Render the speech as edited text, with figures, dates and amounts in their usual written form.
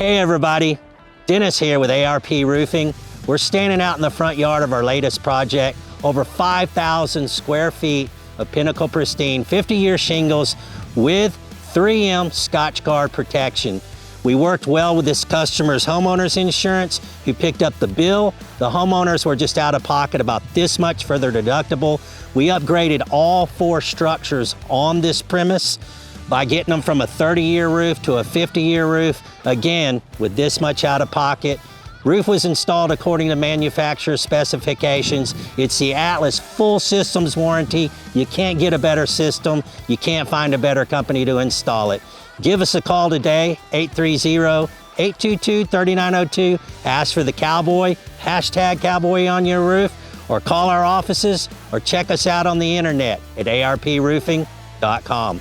Hey everybody, Dennis here with ARP Roofing. We're standing out in the front yard of our latest project, over 5,000 square feet of Pinnacle Pristine 50-year shingles with 3M Scotchguard protection. We worked well with this customer's homeowner's insurance who picked up the bill. The homeowners were just out of pocket about this much for their deductible. We upgraded all 4 structures on this premise by getting them from a 30-year roof to a 50-year roof, again, with this much out of pocket. Roof was installed according to manufacturer specifications. It's the Atlas full systems warranty. You can't get a better system. You can't find a better company to install it. Give us a call today, 830-822-3902. Ask for the Cowboy, #Cowboy on your roof, or call our offices, or check us out on the internet at arproofing.com.